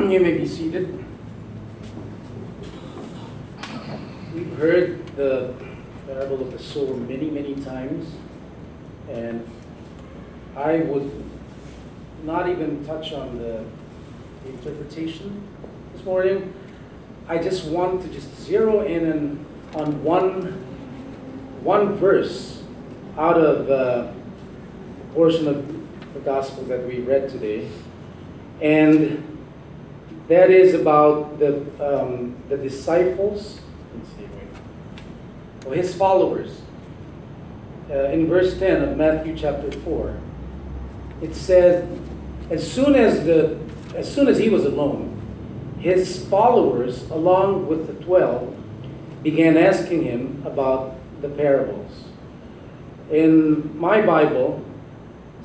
You may be seated. We've heard the parable of the sower many, many times, and I would not even touch on the interpretation this morning. I just want to just zero in on one verse out of the portion of the gospel that we read today, and that is about the disciples. Let's see, or his followers. In verse 10 of Matthew chapter 4, it says, as soon as he was alone, his followers, along with the 12, began asking him about the parables. In my Bible,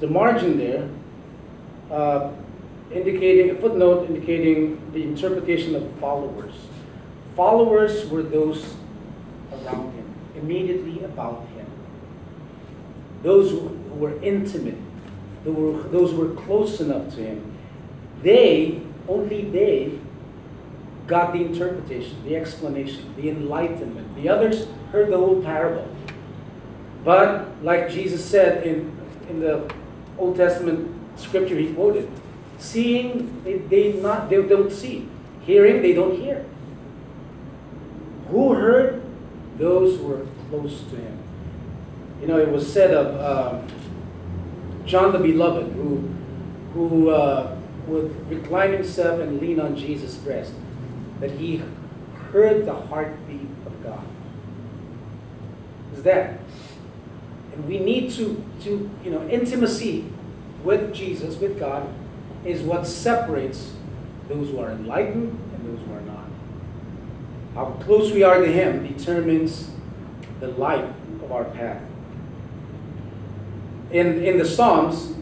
the margin there, indicating a footnote indicating the interpretation of followers. Followers were those around him, immediately about him. Those who were intimate, those who were close enough to him. Only they got the interpretation, the explanation, the enlightenment. The others heard the whole parable. But like Jesus said in the Old Testament scripture he quoted, seeing, they don't see. Hearing, they don't hear. Who heard? Those who were close to him. You know, it was said of John the Beloved, who would recline himself and lean on Jesus' breast, that he heard the heartbeat of God. Is that? And we need to intimacy with Jesus, with God, is what separates those who are enlightened and those who are not. How close we are to him determines the light of our path. In the Psalms,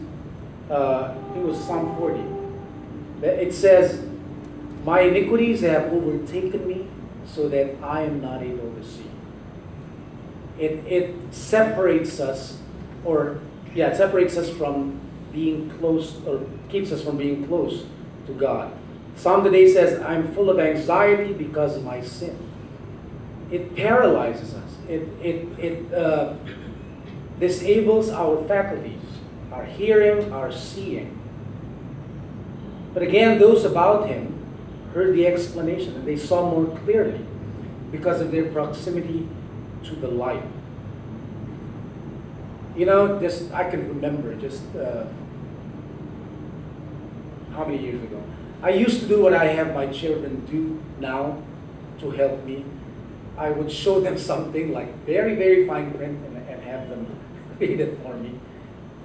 it was Psalm 40. It says, my iniquities have overtaken me so that I am not able to see. It separates us, it separates us from being close, or keeps us from being close to God. Psalm today says, I'm full of anxiety because of my sin. It paralyzes us. It disables our faculties, our hearing, our seeing. But again, those about him heard the explanation, and they saw more clearly because of their proximity to the light. You know, I can remember how many years ago? I used to do what I have my children do now to help me. I would show them something like very, very fine print and have them read it for me.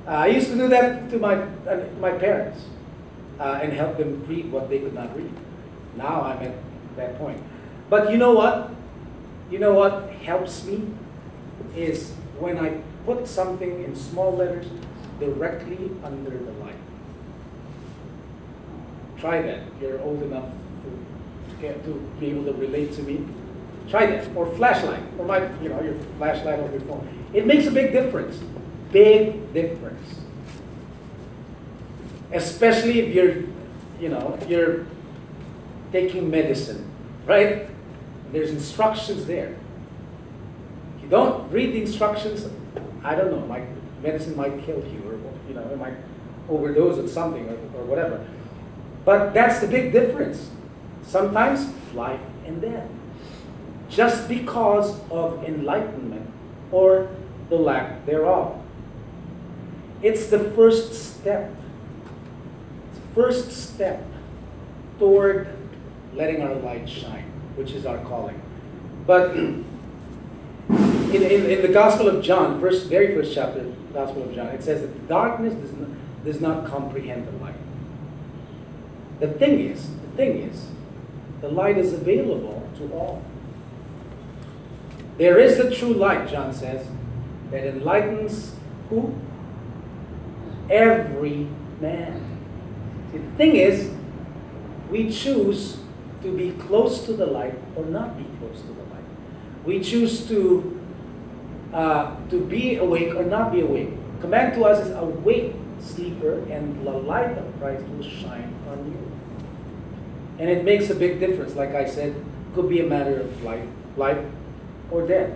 I used to do that to my parents and help them read what they could not read. Now I'm at that point. But you know what? You know what helps me is when I put something in small letters directly under the light. Try that if you're old enough to be able to relate to me. Try that. Or flashlight, or your flashlight on your phone. It makes a big difference. Big difference. Especially if you're taking medicine, right? There's instructions there. If you don't read the instructions, I don't know, medicine might kill you, or it might overdose on something or whatever. But that's the big difference. Sometimes life and death. Just because of enlightenment or the lack thereof. It's the first step. It's the first step toward letting our light shine, which is our calling. But in the Gospel of John, very first chapter of the Gospel of John, it says that the darkness does not comprehend the light. The thing is, the light is available to all. There is the true light, John says, that enlightens who? Every man. See, the thing is, we choose to be close to the light or not be close to the light. We choose to be awake or not be awake. Command to us is awake, sleeper, and the light of Christ will shine on you. And it makes a big difference. Like I said, it could be a matter of life or death.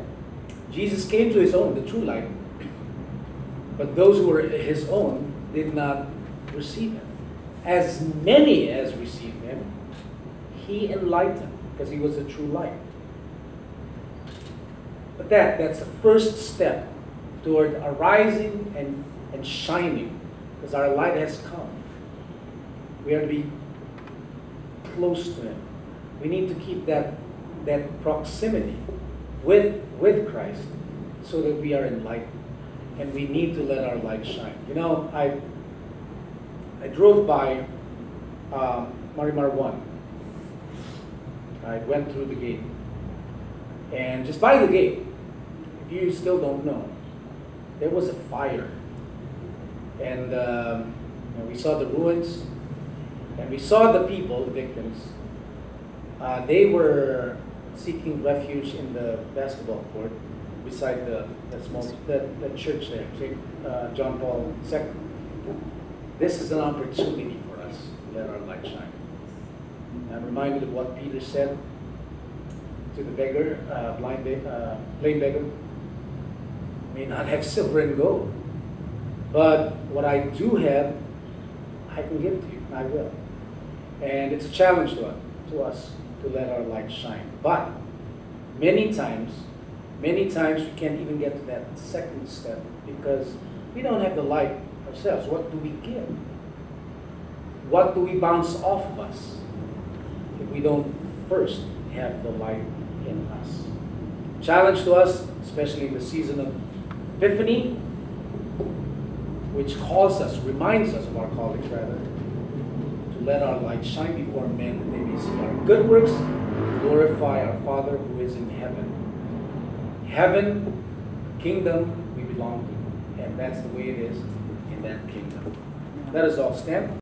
Jesus came to his own, the true light, but those who were his own did not receive him. As many as received him, he enlightened, because he was the true light. But that's the first step toward arising and shining, because our light has come. We are to be close to him. We need to keep that proximity with Christ so that we are enlightened. And we need to let our light shine. You know, I drove by Marimar 1. I went through the gate. And just by the gate, if you still don't know, there was a fire. And we saw the ruins. And we saw the people, the victims. They were seeking refuge in the basketball court beside the church there, St. John Paul II. This is an opportunity for us to let our light shine. I'm reminded of what Peter said to the beggar, lame beggar. May not have silver and gold, but what I do have, I can give to you. I will. And it's a challenge to us to let our light shine. But many times we can't even get to that second step because we don't have the light ourselves. What do we give? What do we bounce off of us if we don't first have the light in us? Challenge to us, especially in the season of Epiphany, which reminds us of our callings rather, to let our light shine before men that they may see our good works, glorify our Father who is in heaven. Heaven, kingdom, we belong to, and that's the way it is in that kingdom. Let us all stand.